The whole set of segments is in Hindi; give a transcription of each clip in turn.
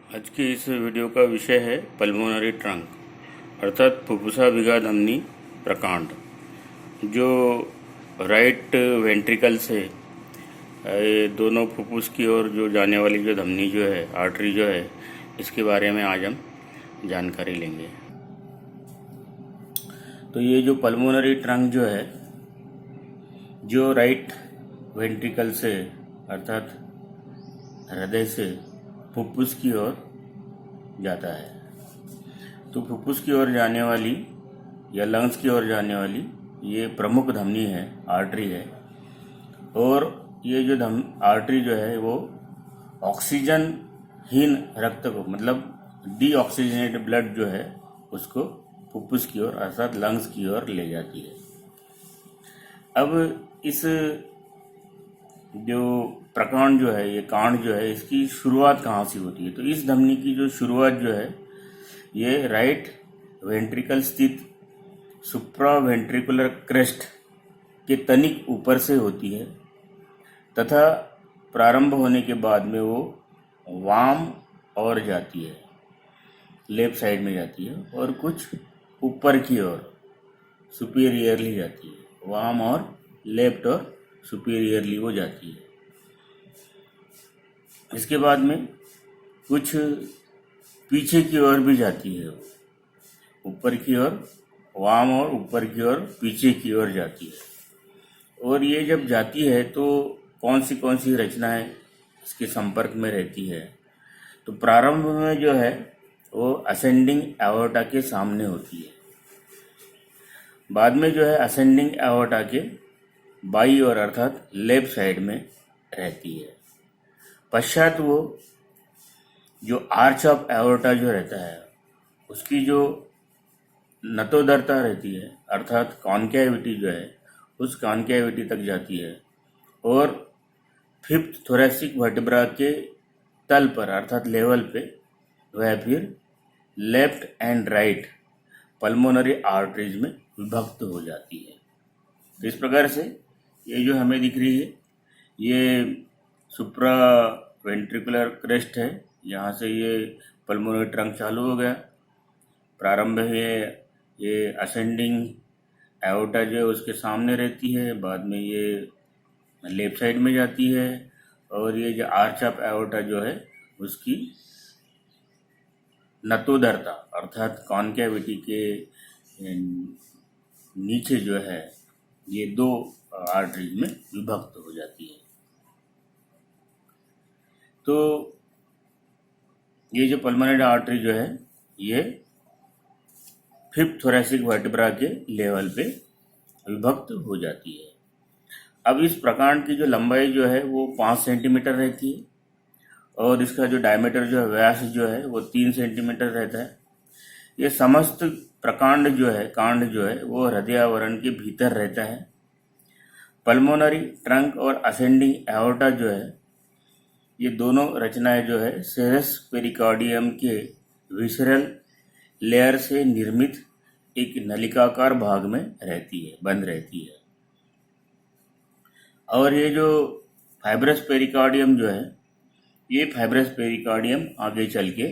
आज की इस वीडियो का विषय है पल्मोनरी ट्रंक अर्थात फुफ्फुसा विगा धमनी प्रकांड, जो राइट वेंट्रिकल से ये दोनों फुफ्फुस की ओर जो जाने वाली जो धमनी जो है, आर्टरी जो है, इसके बारे में आज हम जानकारी लेंगे। तो ये जो पल्मोनरी ट्रंक जो है, जो राइट वेंट्रिकल से अर्थात हृदय से फुफ्फुस की ओर जाता है। तो फुफ्फुस की ओर जाने वाली या लंग्स की ओर जाने वाली ये प्रमुख धमनी है, आर्टरी है। और ये जो आर्टरी जो है वो ऑक्सीजन हीन रक्त को, मतलब डीऑक्सीजनेटेड ब्लड जो है, उसको फुफ्फुस की ओर अर्थात लंग्स की ओर ले जाती है। अब इस जो प्रकांड जो है, ये कांड जो है, इसकी शुरुआत कहाँ से होती है? तो इस धमनी की जो शुरुआत जो है, ये राइट वेंट्रिकल स्थित सुप्रावेंट्रिकुलर क्रेस्ट के तनिक ऊपर से होती है तथा प्रारंभ होने के बाद में वो वाम और जाती है, लेफ्ट साइड में जाती है, और कुछ ऊपर की ओर सुपीरियरली जाती है। वाम और लेफ्ट और सुपीरियरली वो जाती है। इसके बाद में कुछ पीछे की ओर भी जाती है, ऊपर की ओर वाम और ऊपर की ओर पीछे की ओर जाती है। और ये जब जाती है तो कौन सी रचनाएं इसके संपर्क में रहती है? तो प्रारंभ में जो है वो असेंडिंग एओर्टा के सामने होती है। बाद में जो है असेंडिंग एओर्टा के बाई ओर अर्थात लेफ्ट साइड में रहती है। पश्चात वो जो आर्च ऑफ एओर्टा जो रहता है, उसकी जो नतोदरता रहती है अर्थात कॉन्केविटी जो है, उस कॉन्केविटी तक जाती है और फिफ्थ थोरेसिक वर्टिब्रा के तल पर अर्थात लेवल पे वह फिर left and right pulmonary arteries में विभक्त हो जाती है। तो इस प्रकार से ये जो हमें दिख रही है, ये सुप्रा वेंट्रिकुलर क्रेस्ट है। यहाँ से ये पल्मोनरी ट्रंक चालू हो गया। प्रारंभ है ये असेंडिंग एओर्टा जो है उसके सामने रहती है, बाद में ये लेफ्ट साइड में जाती है, और ये जो आर्च ऑफ एओर्टा जो है उसकी नतोदरता अर्थात कॉन्केविटी के नीचे जो है ये दो आर्टरीज में विभक्त हो जाती है। तो ये जो पल्मोनरी आर्टरी जो है ये फिफ्थ थोरेसिक वर्टिब्रा के लेवल पे विभक्त हो जाती है। अब इस प्रकांड की जो लंबाई जो है वो 5 सेंटीमीटर रहती है और इसका जो डायमीटर जो है, व्यास जो है, वो 3 सेंटीमीटर रहता है। ये समस्त प्रकांड जो है, कांड जो है, वो हृदय आवरण के भीतर रहता है। पल्मोनरी ट्रंक और असेंडिंग एओर्टा जो है, ये दोनों रचनाएं जो है सेरस पेरिकार्डियम के विसरल लेयर से निर्मित एक नलिकाकार भाग में रहती है, बंद रहती है। और ये जो फाइब्रस पेरिकार्डियम जो है, ये फाइब्रस पेरिकार्डियम आगे चल के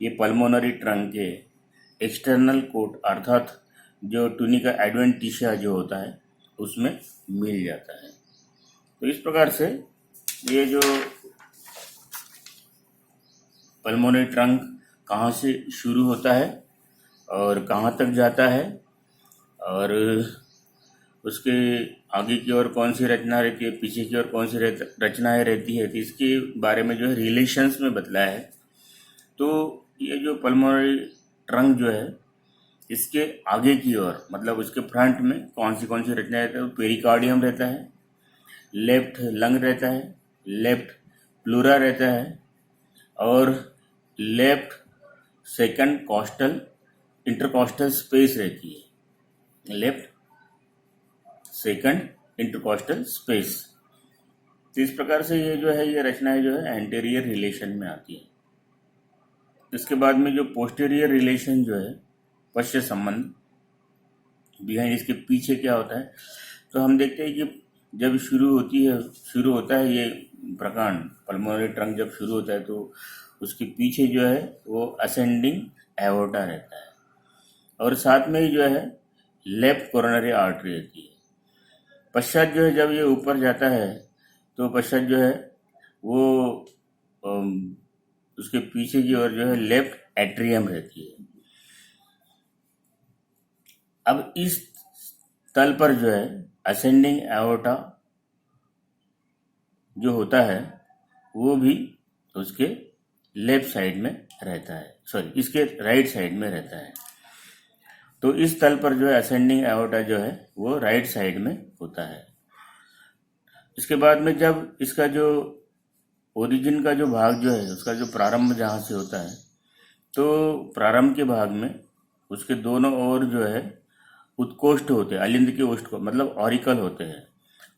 ये पल्मोनरी ट्रंक के एक्सटर्नल कोट अर्थात जो टुनिका एडवेंटिशिया जो होता है उसमें मिल जाता है। तो इस प्रकार से ये जो पल्मोनरी ट्रंक कहाँ से शुरू होता है और कहाँ तक जाता है, और उसके आगे की ओर कौन सी रचना रहती है, पीछे की ओर कौन सी रचनाएं रहती है, तो इसके बारे में जो है रिलेशंस में बतलाया है। तो ये जो पल्मोनरी ट्रंक जो है, इसके आगे की ओर मतलब उसके फ्रंट में कौन सी रचनाएं रहती है? पेरिकार्डियम रहता है, लेफ्ट लंग रहता है, लेफ्ट प्लूरा रहता है, और left second costal intercostal space रहती है, लेफ्ट सेकंड इंटरकॉस्टल स्पेस। तो इस प्रकार से ये जो है ये रचनाएं जो है एंटीरियर रिलेशन में आती है। इसके बाद में जो पोस्टीरियर रिलेशन जो है, पश्च संबंध, बिहाइंड, इसके पीछे क्या होता है? तो हम देखते हैं कि जब शुरू होता है ये प्रकांड, पल्मोनरी ट्रंक जब शुरू होता है तो उसके पीछे जो है वो असेंडिंग एओर्टा रहता है, और साथ में ही जो है लेफ्ट कोरोनरी आर्टरी रहती है। पश्चात जो है जब ये ऊपर जाता है तो पश्चात जो है वो उसके पीछे की ओर जो है लेफ्ट एट्रियम रहती है। अब इस तल पर जो है असेंडिंग एओर्टा जो होता है वो भी उसके लेफ्ट साइड में रहता है, सॉरी इसके राइट साइड में रहता है। तो इस तल पर जो है असेंडिंग एओर्टा जो है वो राइट साइड में होता है। इसके बाद में जब इसका जो ओरिजिन का जो भाग जो है, उसका जो प्रारंभ जहाँ से होता है, तो प्रारंभ के भाग में उसके दोनों ओर जो है उत्कोष्ठ होते हैं, अलिंद के ओष्ठ को मतलब ऑरिकल होते हैं,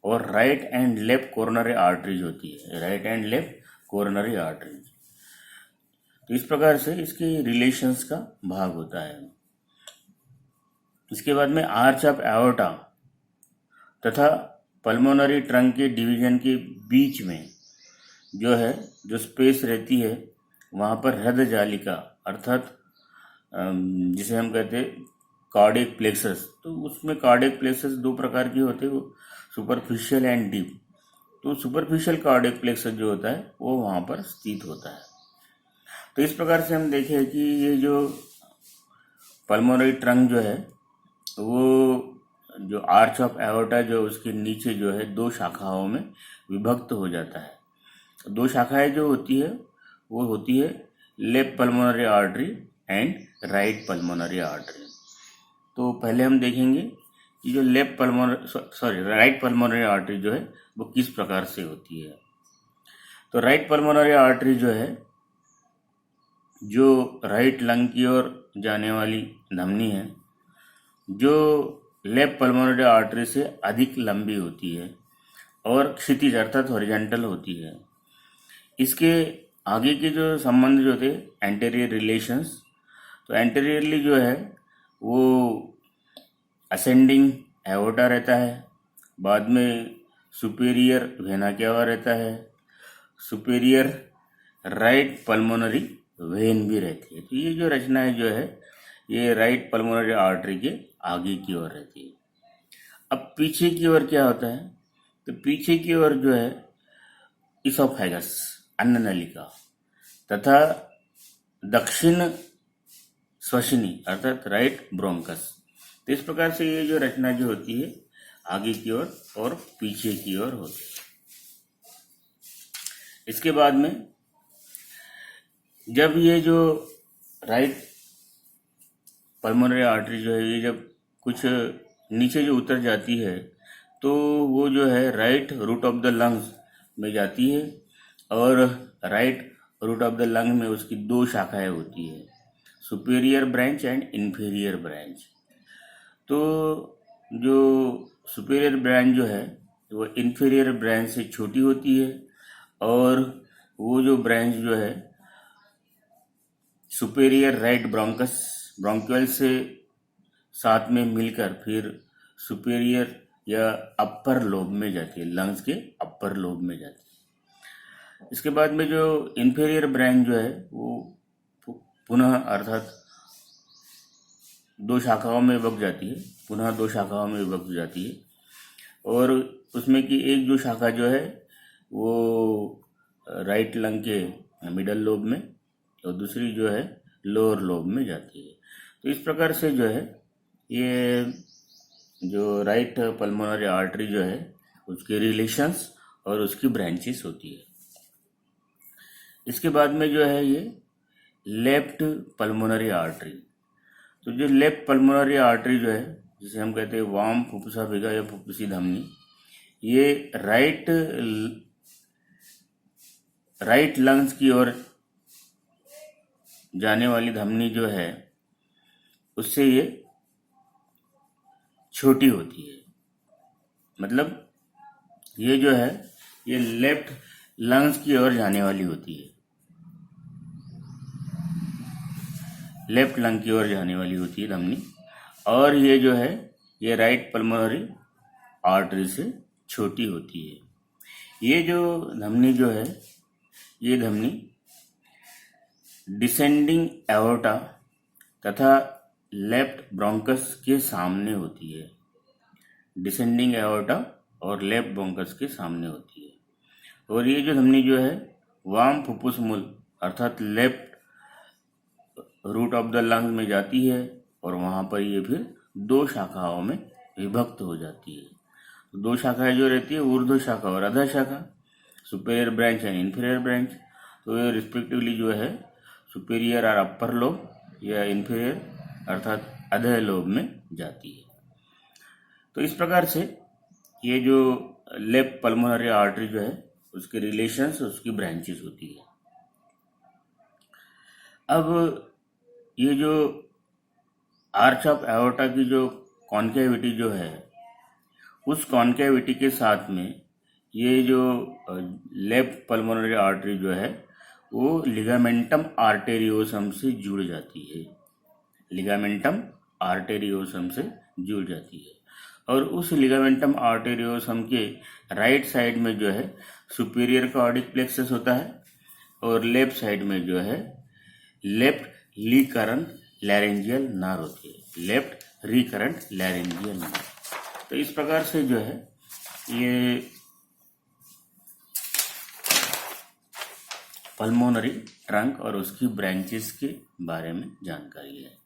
और right and left coronary arteries होती है, right and left coronary arteries. तो इस प्रकार से इसके रिलेशंस का भाग होता है। इसके बाद में आर्च ऑफ एओर्टा तथा पल्मोनरी ट्रंक के डिवीजन के बीच में जो है जो स्पेस रहती है वहाँ पर हृदय जालिका अर्थात जिसे हम कहते हैं कार्डियक प्लेक्सस, तो उसमें कार्डियक प्लेक्सस दो प्रकार की होते हैं, सुपरफिशियल एंड डीप। तो सुपरफिशियल कार्डियक प्लेक्सस जो होता है वो वहाँ पर स्थित होता है। तो इस प्रकार से हम देखें कि ये जो पल्मोनरी ट्रंक जो है वो जो आर्च ऑफ एओर्टा जो उसके नीचे जो है दो शाखाओं में विभक्त हो जाता है। दो शाखाएं जो होती है वो होती है left pulmonary artery and right pulmonary artery. तो पहले हम देखेंगे कि जो राइट पल्मोनरी आर्टरी जो है वो किस प्रकार से होती है। तो राइट पल्मोनरी आर्टरी जो है जो राइट लंग की ओर जाने वाली धमनी है, जो लेफ्ट पल्मोनरी आर्टरी से अधिक लंबी होती है और क्षितिज अर्थात हॉरिजॉन्टल होती है। इसके आगे के जो संबंध जो थे एंटेरियर रिलेशंस, तो एंटेरियरली जो है वो असेंडिंग एओर्टा रहता है, बाद में सुपेरियर वेना केवा रहता है, सुपेरियर राइट पल्मोनरी वेन भी रहती है। तो ये जो रचना है जो है ये राइट पल्मोनरी आर्टरी के आगे की ओर रहती है। अब पीछे की ओर क्या होता है, तो पीछे की ओर जो है इसोफेगस अन्न नलिका तथा दक्षिण श्वसनी अर्थात राइट ब्रोंकस। तो इस प्रकार से ये जो रचना जो होती है आगे की ओर और पीछे की ओर होती है। इसके बाद में जब ये जो राइट पल्मोनरी आर्टरी जो है ये जब कुछ नीचे जो उतर जाती है तो वो जो है right root of the lungs में जाती है, और right root of the lung में उसकी दो शाखाएं होती है, superior branch and inferior branch. तो जो सुपीरियर ब्रांच जो है वो इन्फीरियर ब्रांच से छोटी होती है, और वो जो ब्रांच जो है सुपीरियर राइट ब्रोंक्यूल से साथ में मिलकर फिर सुपीरियर या अपर लोब में जाती है, लंग्स के अपर लोब में जाती है। इसके बाद में जो इन्फीरियर ब्रांच जो है वो पुनः अर्थात दो शाखाओं में विभक्त जाती है, पुनः दो शाखाओं में विभक्त हो जाती है, और उसमें की एक जो शाखा जो है वो राइट लंग के मिडल लोब में और दूसरी जो है लोअर लोब में जाती है। तो इस प्रकार से जो है ये जो राइट पल्मोनरी आर्टरी जो है उसके रिलेशंस और उसकी ब्रांचेस होती है। इसके बाद में जो है ये लेफ्ट पल्मोनरी आर्टरी। तो जो लेफ्ट पल्मोनरी आर्टरी जो है जिसे हम कहते हैं वाम फुफ्फुसा भिगा या फुफ्फुसी धमनी, ये राइट लंग्स की ओर जाने वाली धमनी जो है उससे ये छोटी होती है। मतलब ये जो है ये लेफ्ट लंग्स की ओर जाने वाली होती है, लेफ्ट लंग की ओर जाने वाली होती है धमनी, और ये जो है ये राइट पल्मोनरी आर्टरी से छोटी होती है। ये जो धमनी जो है ये धमनी डिसेंडिंग एओर्टा तथा लेफ्ट ब्रोंकस के सामने होती है। डिसेंडिंग एओर्टा और लेफ्ट ब्रोंकस के सामने होती है। और ये जो धमनी जो है वाम फुफ्फुस मूल अर्थात left root of the lung में जाती है और वहाँ पर ये फिर दो शाखाओं में विभक्त हो जाती है। तो दो शाखाएं जो रहती है ऊर्ध्व शाखा और अधः शाखा, superior branch and inferior branch. तो ये रिस्पेक्टिवली जो है सुपेरियर और अपर लोब या इन्फीरियर अर्थात अधः लोब में जाती है। तो इस प्रकार से ये जो लेफ्ट पल्मोनरी आर्टरी जो है उसके रिलेशंस उसकी ब्रांचेस होती है। अब ये जो आर्च ऑफ एओर्टा की जो कॉन्केविटी जो है उस कॉन्केविटी के साथ में ये जो लेफ्ट पल्मोनरी आर्टरी जो है वो लिगामेंटम आर्टेरियोसम से जुड़ जाती है। लिगामेंटम आर्टेरियोसम से जुड़ जाती है और उस लिगामेंटम आर्टेरियोसम के राइट साइड में जो है सुपीरियर कार्डिक प्लेक्सस होता है और लेफ्ट साइड में जो है लेफ्ट रिकरेंट लैरेंजियल नर्व होती है। Left recurrent laryngeal nerve. तो इस प्रकार से जो है ये पल्मोनरी ट्रंक और उसकी ब्रांचेस के बारे में जानकारी है।